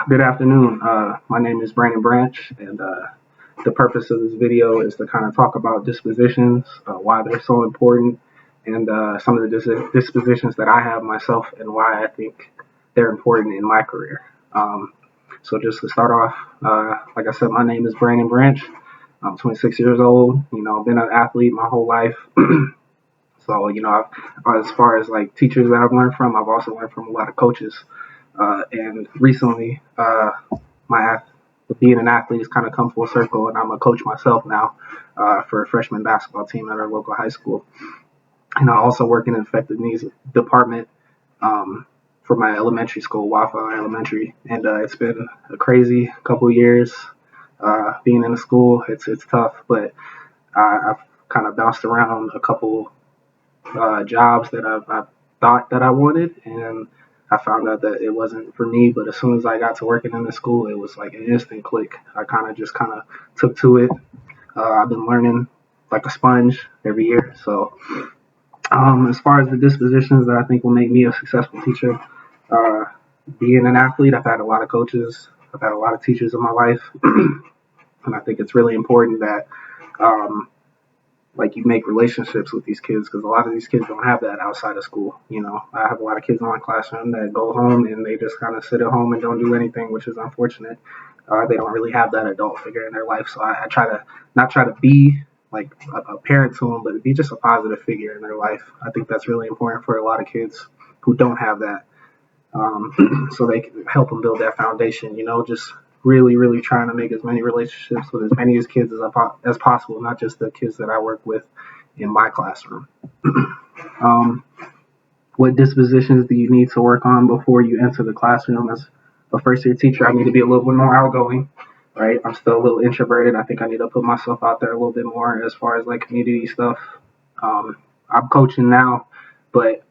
Good afternoon. My name is Brandon Branch, and the purpose of this video is to kind of talk about dispositions, why they're so important, and some of the dispositions that I have myself and why I think they're important in my career. So just to start off, like I said, my name is Brandon Branch. I'm 26 years old. Been an athlete my whole life. So, as far as like teachers that I've learned from, I've also learned from a lot of coaches. And recently, my being an athlete has kind of come full circle, and I'm a coach myself now for a freshman basketball team at our local high school. And I also work in an effective needs department for my elementary school, Wafa Elementary. And it's been a crazy couple of years being in the school. It's tough, but I've kind of bounced around a couple jobs that I thought that I wanted, and I found out that it wasn't for me. But as soon as I got to working in the school, it was like an instant click. I kind of took to it. I've been learning like a sponge every year. So as far as the dispositions that I think will make me a successful teacher, uh, being an athlete, I've had a lot of coaches, I've had a lot of teachers in my life, and I think it's really important that like you make relationships with these kids, because a lot of these kids don't have that outside of school. I have a lot of kids in my classroom that go home and they just kind of sit at home and don't do anything, which is unfortunate. They don't really have that adult figure in their life. So I try to not try to be like a parent to them, but be just a positive figure in their life. I think that's really important for a lot of kids who don't have that. So they can help them build that foundation, just really, really trying to make as many relationships with as many kids as possible, not just the kids that I work with in my classroom. What dispositions do you need to work on before you enter the classroom? As a first year teacher, I need to be a little bit more outgoing, right? I'm still a little introverted. I think I need to put myself out there a little bit more as far as like community stuff. I'm coaching now, but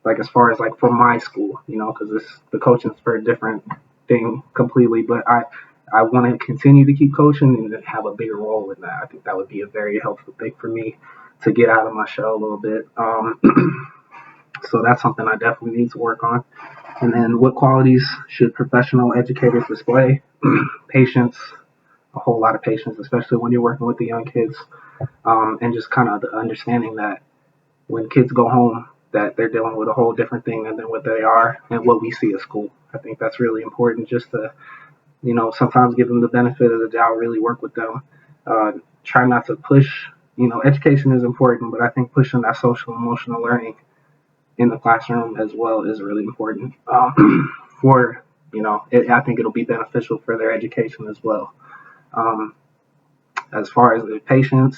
like as far as like for my school, because the coaching is a very different thing completely. But I want to continue to keep coaching and have a bigger role in that. I think that would be a very helpful thing for me to get out of my shell a little bit. So that's something I definitely need to work on. And then what qualities should professional educators display? Patience, a whole lot of patience, especially when you're working with the young kids, and just kind of the understanding that when kids go home, that they're dealing with a whole different thing than what they are and what we see at school. I think that's really important, just to, sometimes give them the benefit of the doubt, really work with them. Try not to push, education is important, but I think pushing that social emotional learning in the classroom as well is really important for, I think it'll be beneficial for their education as well. Um, as far as the patience,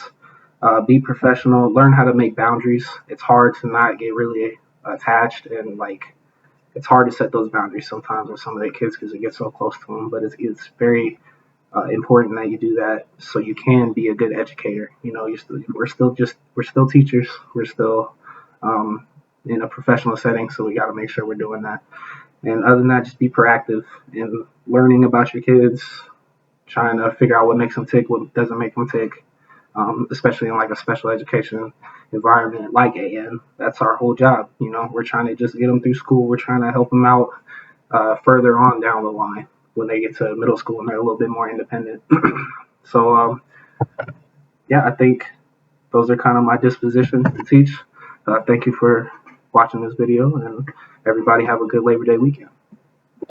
be professional, learn how to make boundaries. It's hard to not get really attached, and like it's hard to set those boundaries sometimes with some of the kids because it gets so close to them. But it's very important that you do that so you can be a good educator. We're still teachers. We're still in a professional setting, so we got to make sure we're doing that. And other than that, just be proactive in learning about your kids, trying to figure out what makes them tick, what doesn't make them tick, especially in like a special education environment like AN. That's our whole job. We're trying to just get them through school. We're trying to help them out further on down the line when they get to middle school and they're a little bit more independent. So, yeah, I think those are kind of my dispositions to teach. Thank you for watching this video, and everybody have a good Labor Day weekend.